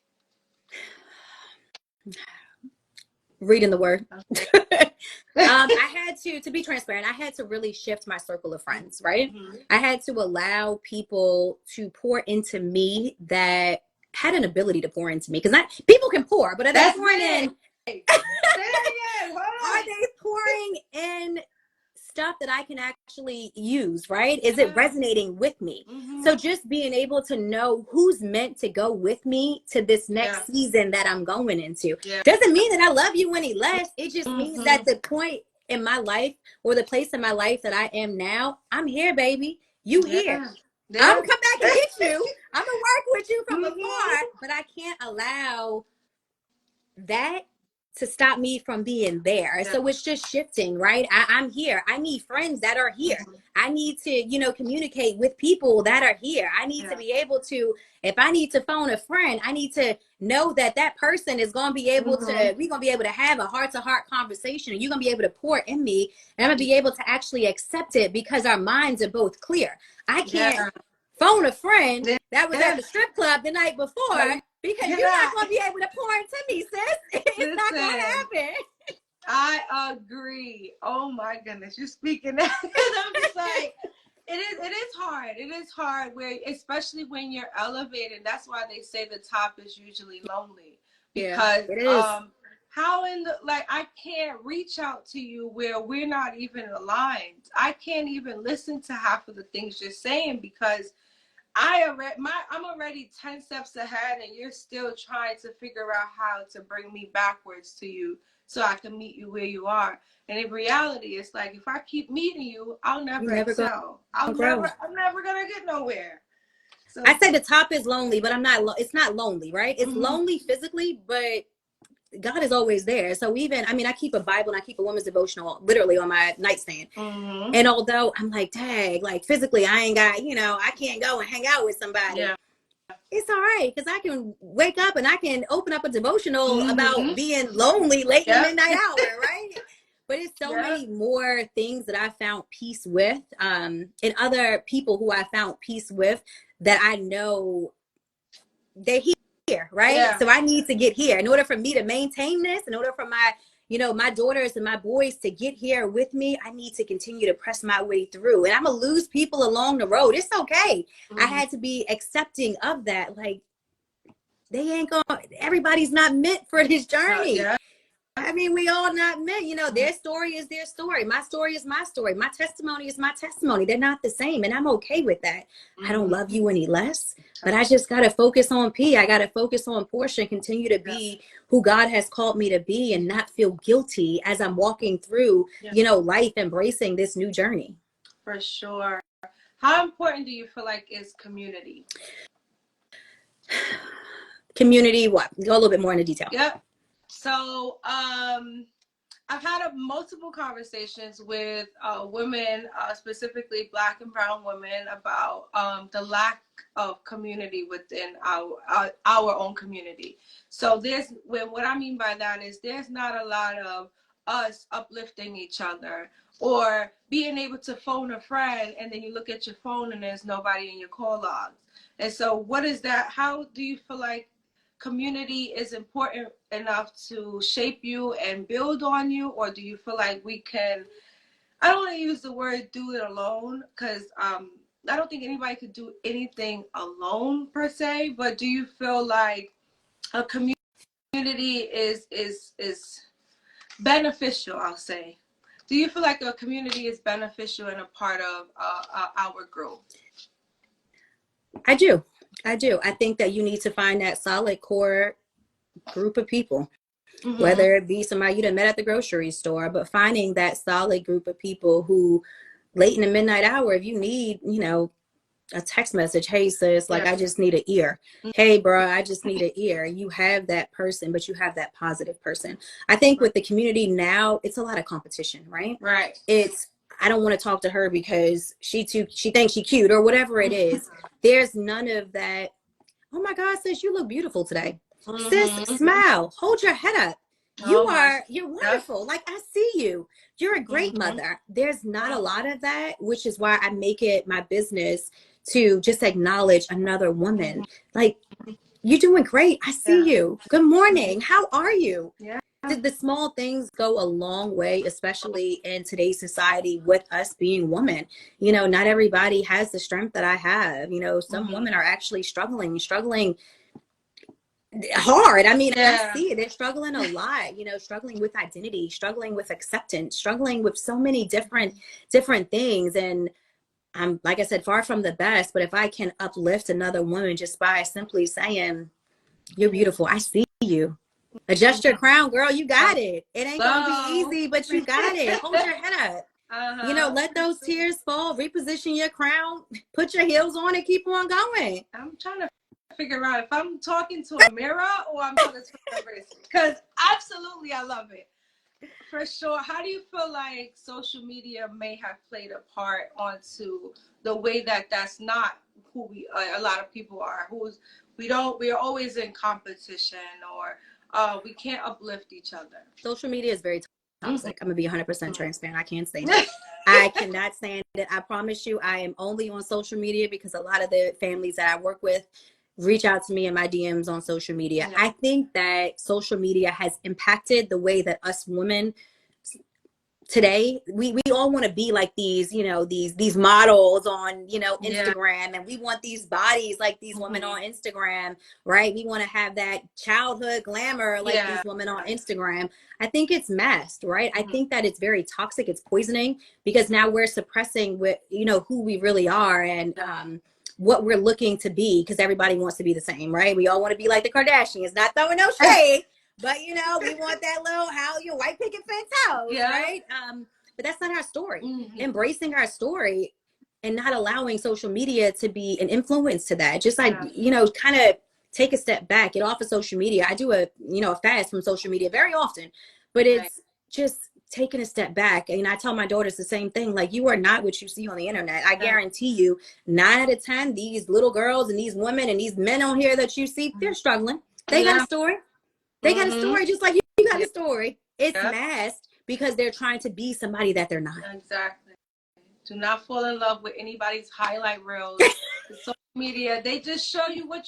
[SPEAKER 2] Reading the word. Okay. I had to be transparent, I had to really shift my circle of friends, right? I had to allow people to pour into me that had an ability to pour into me, because people can pour, but are they pouring in? Are they pouring in stuff that I can actually use, right? Is it resonating with me? So just being able to know who's meant to go with me to this next season that I'm going into. Doesn't mean that I love you any less. It just means that the point in my life, or the place in my life that I am now, I'm here, baby. You here. I'm gonna come back and get you. I'm gonna work with you from afar, but I can't allow that to stop me from being there. So it's just shifting, right? I'm here. I need friends that are here. I need to, communicate with people that are here. I need to be able to, if I need to phone a friend, I need to know that that person is going to be able to, we're going to be able to have a heart-to-heart conversation, and you're going to be able to pour in me, and I'm going to be able to actually accept it because our minds are both clear. I can't phone a friend that was at the strip club the night before, because you're not going to be able to pour into me, sis. It's not going to happen.
[SPEAKER 1] I agree. Oh my goodness, you're speaking that. I'm just like, it is hard. It is hard, where, especially when you're elevated. That's why they say the top is usually lonely, because
[SPEAKER 2] it is.
[SPEAKER 1] how in the, like, I can't reach out to you where we're not even aligned. I can't even listen to half of the things you're saying, because I'm already 10 steps ahead, and you're still trying to figure out how to bring me backwards to you so I can meet you where you are. And in reality, it's like, if I keep meeting you, I'll never excel. I'm never gonna get nowhere. So
[SPEAKER 2] I say the top is lonely, but it's not lonely, right? It's lonely physically, but God is always there. So even, I keep a Bible and I keep a woman's devotional literally on my nightstand. And although I'm like, dang, like physically I ain't got, I can't go and hang out with somebody. It's all right, because I can wake up and I can open up a devotional about being lonely late in the midnight hour, right? But it's so many more things that I found peace with, and other people who I found peace with, that I know they're here, right? So I need to get here in order for me to maintain this, in order for my my daughters and my boys to get here with me. I need to continue to press my way through, and I'm gonna lose people along the road. It's okay. I had to be accepting of that. Like, they ain't gonna, everybody's not meant for this journey. We all not meant, their story is their story. My story is my story. My testimony is my testimony. They're not the same, and I'm okay with that. I don't love you any less, but I just got to focus on P. I got to focus on Porsha and continue to be who God has called me to be, and not feel guilty as I'm walking through, life, embracing this new journey.
[SPEAKER 1] For sure. How important do you feel like is community?
[SPEAKER 2] Community, what? Go a little bit more into detail.
[SPEAKER 1] Yep. So, I've had multiple conversations with women, specifically Black and brown women, about the lack of community within our own community. So what I mean by that is there's not a lot of us uplifting each other, or being able to phone a friend and then you look at your phone and there's nobody in your call logs. And so what is that? How do you feel like community is important enough to shape you and build on you? Or do you feel like we can, I don't want to use the word do it alone, because I don't think anybody could do anything alone per se, but do you feel like a community is beneficial, I'll say? Do you feel like a community is beneficial and a part of our growth?
[SPEAKER 2] I do. I think that you need to find that solid core group of people, whether it be somebody you done met at the grocery store, but finding that solid group of people who late in the midnight hour, if you need, a text message, hey sis, like I just need an ear. Hey bro, I just need an ear. You have that person, but you have that positive person. I think with the community now, it's a lot of competition, right?
[SPEAKER 1] Right.
[SPEAKER 2] It's, I don't want to talk to her because she thinks she cute or whatever it is. There's none of that. Oh my God, sis, you look beautiful today. Sis, smile, hold your head up. You're wonderful. Like I see you. You're a great mother. There's not a lot of that, which is why I make it my business to just acknowledge another woman. Like, you're doing great. I see you. Good morning. How are you?
[SPEAKER 1] Yeah.
[SPEAKER 2] The small things go a long way, especially in today's society with us being women. Not everybody has the strength that I have. Some women are actually struggling hard. I mean, I see it. They're struggling a lot, struggling with identity, struggling with acceptance, struggling with so many different things. And I'm, like I said, far from the best, but if I can uplift another woman just by simply saying, you're beautiful, I see you. Adjust your crown, girl. You got it. It ain't gonna be easy, but you got it. Hold your head up. Let those tears fall. Reposition your crown. Put your heels on and keep on going.
[SPEAKER 1] I'm trying to figure out if I'm talking to a mirror or I'm talking to a person. Because absolutely, I love it. For sure. How do you feel like social media may have played a part onto the way that's not who a lot of people are? We're always in competition, or we can't uplift each other.
[SPEAKER 2] Social media is very toxic. I'm gonna be 100% transparent. I can't stand it. I cannot stand it. I promise you, I am only on social media because a lot of the families that I work with reach out to me in my DMs on social media. Yeah. I think that social media has impacted the way that us women today, we all want to be like these, these models on, Instagram, and we want these bodies like these women on Instagram, right? We want to have that childhood glamour like these women on Instagram. I think it's masked, right? I think that it's very toxic. It's poisoning because now we're suppressing who we really are and what we're looking to be, because everybody wants to be the same, right? We all want to be like the Kardashians, not throwing no shade. But we want that little white picket fence house, right? But that's not our story. Embracing our story and not allowing social media to be an influence to that. Just like, kind of take a step back, get off of social media. I do a fast from social media very often, but it's just taking a step back. And I tell my daughters the same thing. Like, you are not what you see on the internet. I guarantee you 9 out of 10, these little girls and these women and these men on here that you see, they're struggling. They got a story. They got a story just like you got a story. It's masked because they're trying to be somebody that they're not.
[SPEAKER 1] Exactly. Do not fall in love with anybody's highlight reels. Social media, they just show you what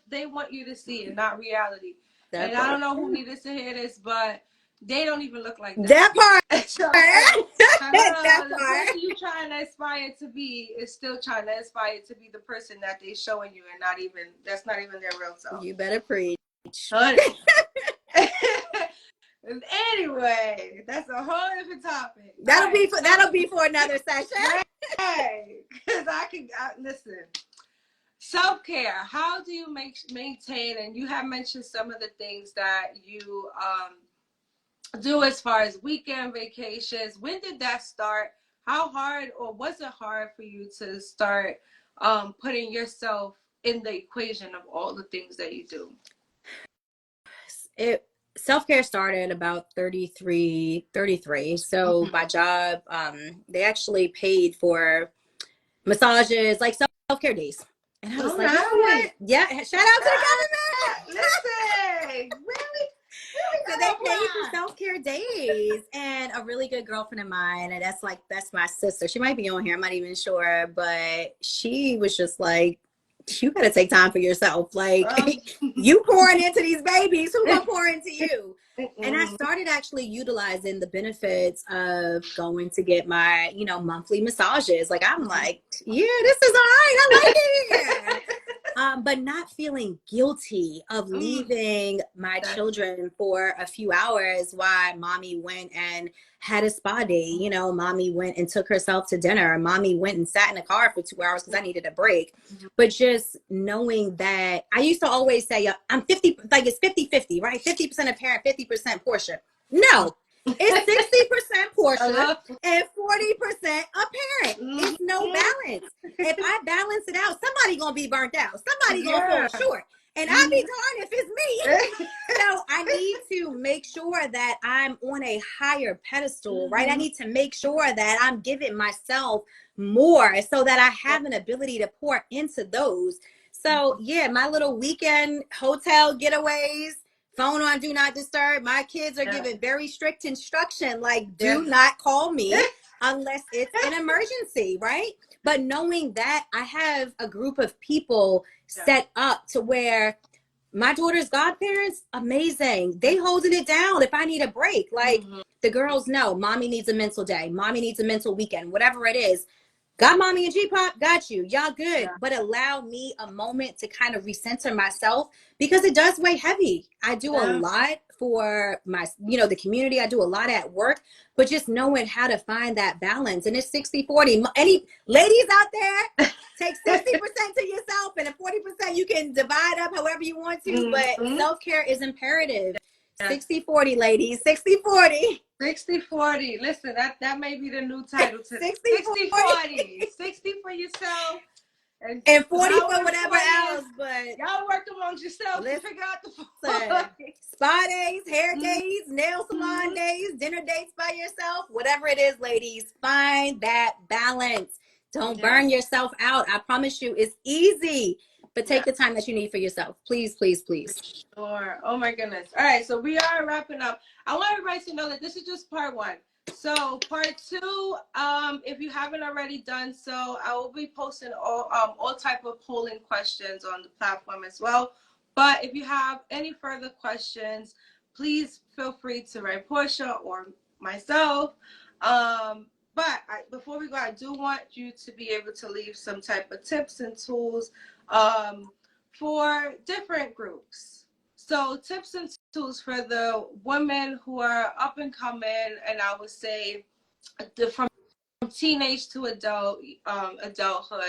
[SPEAKER 1] they want you to see and not reality. And I don't know who needed to hear this, but they don't even look like that. That part. So, that the person you trying to aspire to be is still trying to aspire to be the person that they showing you, and that's not even their real self.
[SPEAKER 2] You better preach.
[SPEAKER 1] Anyway, that's a whole different topic.
[SPEAKER 2] That'll be for another session.
[SPEAKER 1] Right. Because listen. Self-care. How do you maintain? And you have mentioned some of the things that you do as far as weekend vacations. When did that start? How hard, or was it hard for you to start putting yourself in the equation of all the things that you do?
[SPEAKER 2] Self-care started about 33. So my job, they actually paid for massages, like self-care days. And I was like, you know what? Yeah, shout out to the government.
[SPEAKER 1] Listen,
[SPEAKER 2] So they paid for self-care days, and a really good girlfriend of mine, and that's my sister. She might be on here, I'm not even sure, but she was just like, you gotta take time for yourself. Like, you pouring into these babies, who gonna pour into you? And I started actually utilizing the benefits of going to get my, monthly massages. Like, I'm like, yeah, this is all right. I like it. But not feeling guilty of leaving my children for a few hours while mommy went and had a spa day. Mommy went and took herself to dinner. Mommy went and sat in the car for 2 hours because I needed a break. But just knowing that, I used to always say, I'm 50, like it's 50-50, right? 50% a parent, 50% Porsha. No, it's 60% Porsha and 40% a parent. It's no balance. If I balance it out, somebody gonna be burnt out. Somebody gonna fall short. And I'd be darned if it's me. So I need to make sure that I'm on a higher pedestal, right? I need to make sure that I'm giving myself more so that I have an ability to pour into those. So yeah, my little weekend hotel getaways, phone on do not disturb. My kids are given very strict instruction, like do not call me unless it's an emergency, right? But knowing that I have a group of people set up to where my daughter's godparents, amazing. They holding it down if I need a break. Like the girls know, mommy needs a mental day. Mommy needs a mental weekend, whatever it is. Got mommy and G-Pop, got you. Y'all good. But allow me a moment to kind of recenter myself because it does weigh heavy. I do a lot for my, the community. I do a lot at work, but just knowing how to find that balance. And it's 60-40. Any ladies out there, take 60% to yourself and the 40% you can divide up however you want to. But self-care is imperative. 60-40, ladies. 60-40.
[SPEAKER 1] 60-40. Listen, that may be the new title to 60-40. 60 for yourself
[SPEAKER 2] and 40 for whatever else. But
[SPEAKER 1] y'all work amongst yourselves to figure out the
[SPEAKER 2] spa days, hair days, nail salon days, dinner dates by yourself, whatever it is, ladies, find that balance. Don't burn yourself out. I promise you, it's easy. But take the time that you need for yourself. Please, please, please.
[SPEAKER 1] Sure. Oh my goodness. All right. So we are wrapping up. I want everybody to know that this is just part one. So part two, if you haven't already done so, I will be posting all type of polling questions on the platform as well. But if you have any further questions, please feel free to write Porsha or myself. Before we go, I do want you to be able to leave some type of tips and tools for different groups. So tips and tools for the women who are up and coming, and I would say from teenage to adulthood.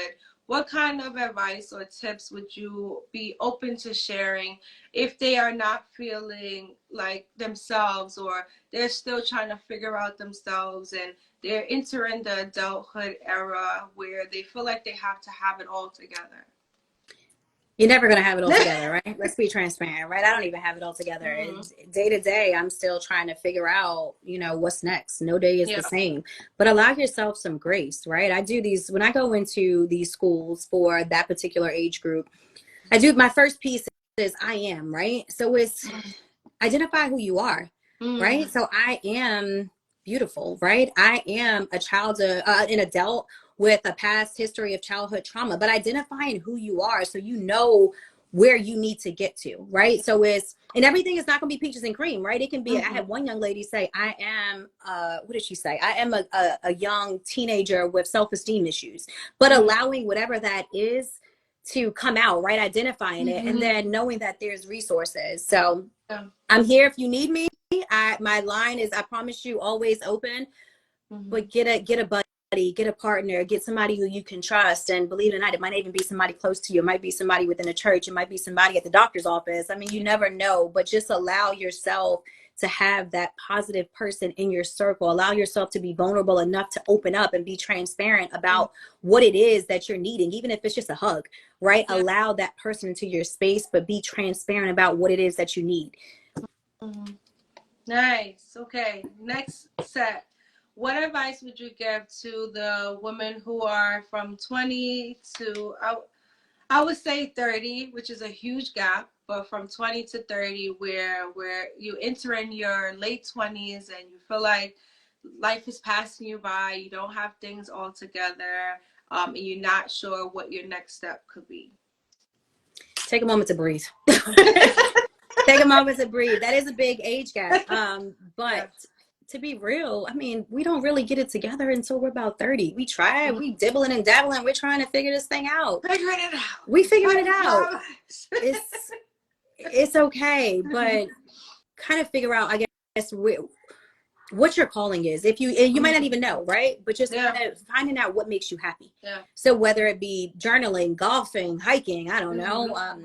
[SPEAKER 1] What kind of advice or tips would you be open to sharing if they are not feeling like themselves, or they're still trying to figure out themselves and they're entering the adulthood era where they feel like they have to have it all together?
[SPEAKER 2] You're never going to have it all together, right? Let's be transparent, right? I don't even have it all together. Day to day, I'm still trying to figure out, what's next. No day is the same. But allow yourself some grace, right? I do these, when I go into these schools for that particular age group, I do, my first piece is I am, right? So it's identify who you are, right? So I am beautiful, right? I am a child, an adult with a past history of childhood trauma, but identifying who you are so you know where you need to get to, right? So and everything is not going to be peaches and cream, right? It can be, I had one young lady say, I am, what did she say? I am a young teenager with self-esteem issues, but allowing whatever that is to come out, right? Identifying it and then knowing that there's resources. So I'm here if you need me. My line is, I promise you, always open, but get a buddy, get a partner, get somebody who you can trust. And believe it or not, it might even be somebody close to you. It might be somebody within a church. It might be somebody at the doctor's office. I mean, you never know, but just allow yourself to have that positive person in your circle. Allow yourself to be vulnerable enough to open up and be transparent about what it is that you're needing, even if it's just a hug, right? Allow that person into your space, but be transparent about what it is that you need.
[SPEAKER 1] Mm-hmm. Nice. Okay. Next set. What advice would you give to the women who are from 20 to, I would say 30, which is a huge gap, but from 20 to 30, where you enter in your late 20s and you feel like life is passing you by, you don't have things all together, and you're not sure what your next step could be?
[SPEAKER 2] Take a moment to breathe. Take a moment to breathe. That is a big age gap. But to be real, I mean, we don't really get it together until we're about 30. We try, we dibbling and dabbling. We're trying to figure this thing out.
[SPEAKER 1] Figuring it out.
[SPEAKER 2] We figuring it out. It's okay, but kind of figure out, I guess, what your calling is. If you might not even know, right? But just kind of finding out what makes you happy. So whether it be journaling, golfing, hiking, I don't know,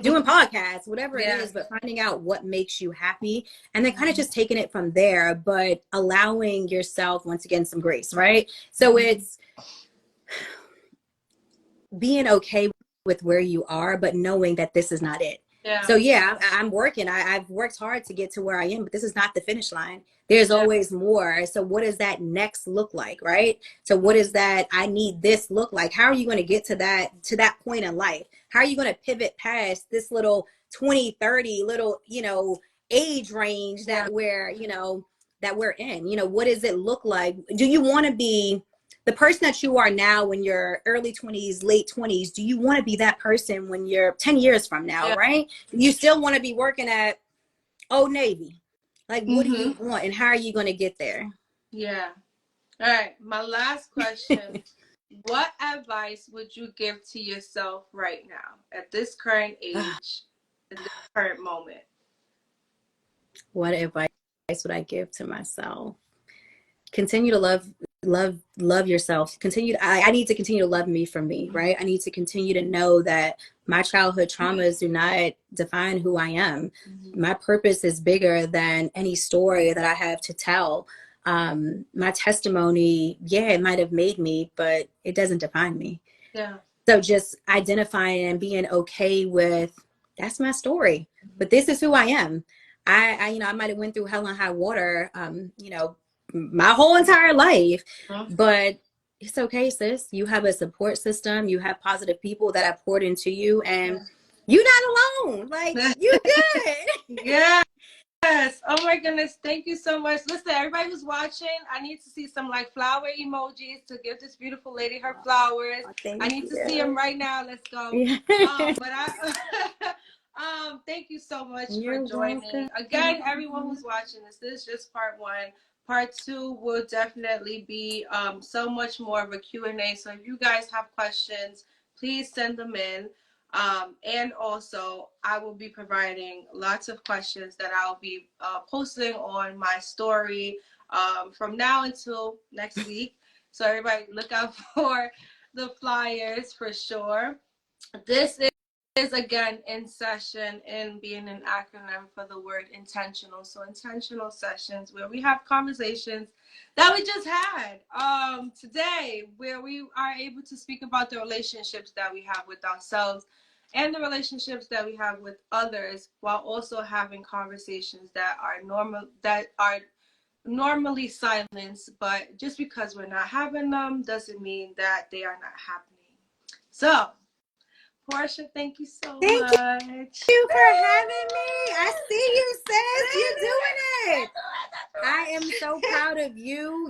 [SPEAKER 2] doing podcasts, whatever it is, but finding out what makes you happy and then kind of just taking it from there, but allowing yourself, once again, some grace, right? So it's being okay with where you are, but knowing that this is not it. So I'm working. I've worked hard to get to where I am, but this is not the finish line. There's always more. So what does that next look like, right? So what is that I need this look like? How are you going to get to that point in life? How are you going to pivot past this little 20, 30 little, age range that we're in? What does it look like? Do you want to be the person that you are now in your early 20s, late 20s? Do you want to be that person when you're 10 years from now, right? You still want to be working at Old Navy. Like, what do you want and how are you going to get there?
[SPEAKER 1] Yeah. All right. My last question. What advice would you give to yourself right now at this current age, at this current moment?
[SPEAKER 2] What advice would I give to myself? Continue to love yourself. I need to continue to love me for me, right? I need to continue to know that my childhood traumas do not define who I am. My purpose is bigger than any story that I have to tell. My testimony, it might have made me, but it doesn't define me. So just identifying and being okay with, that's my story, but this is who I am. I might have went through hell and high water, my whole entire life, but it's okay, sis. You have a support system. You have positive people that have poured into you, and you're not alone. Like, you good.
[SPEAKER 1] Yes. Oh my goodness. Thank you so much. Listen, everybody who's watching, I need to see some flower emojis to give this beautiful lady her flowers. I need to see them right now. Let's go. Thank you so much for joining. Again, everyone who's watching this is just part one. Part two will definitely be so much more of a Q&A. So if you guys have questions, please send them in. And also, I will be providing lots of questions that I'll be posting on my story from now until next week. So everybody look out for the flyers for sure. This is again in session, in being an acronym for the word intentional. So intentional sessions where we have conversations that we just had today, where we are able to speak about the relationships that we have with ourselves and the relationships that we have with others, while also having conversations that are normally silenced, but just because we're not having them doesn't mean that they are not happening. So Porsha, thank you so much.
[SPEAKER 2] Thank you for having me. I see you, sis. You're doing it. I am so proud of you.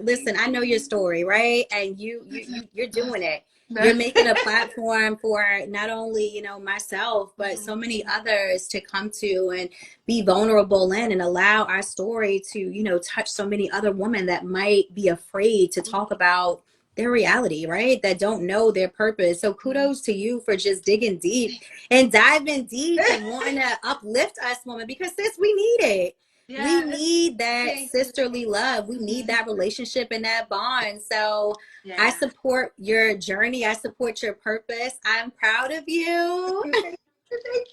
[SPEAKER 2] Listen, I know your story, right? And you're doing it. You're making a platform for not only, myself, but so many others to come to and be vulnerable in and allow our story to, touch so many other women that might be afraid to talk about their reality, right? That don't know their purpose. So kudos to you for just digging deep and diving deep and wanting to uplift us women, because sis, we need it. We need that sisterly love. We need that relationship and that bond. So I support your journey. I support your purpose. I'm proud of you.
[SPEAKER 1] Thank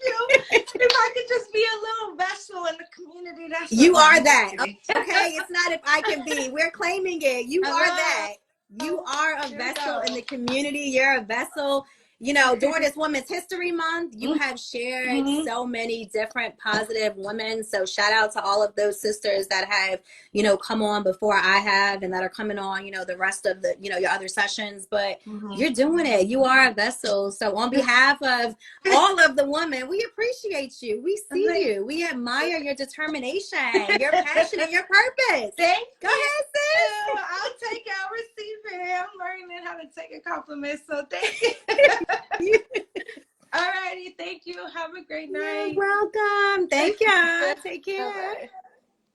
[SPEAKER 1] you. If I could just be a little vessel in the community, that's
[SPEAKER 2] you are that. Okay, it's not if I can be. We're claiming it. You are that. You are a vessel in the community. You're a vessel during this Women's History Month, you have shared so many different positive women. So shout out to all of those sisters that have, come on before I have and that are coming on, the rest of the, your other sessions. But you're doing it. You are a vessel. So on behalf of all of the women, we appreciate you. We see you. We admire your determination, your passion, and your purpose.
[SPEAKER 1] Thank
[SPEAKER 2] Go ahead, sis.
[SPEAKER 1] I'll take it. I'll receive it. I'm learning how to take a compliment. So thank you. Alrighty, thank you. Have a great night.
[SPEAKER 2] You're welcome. Thank you. Take care.
[SPEAKER 1] Bye-bye.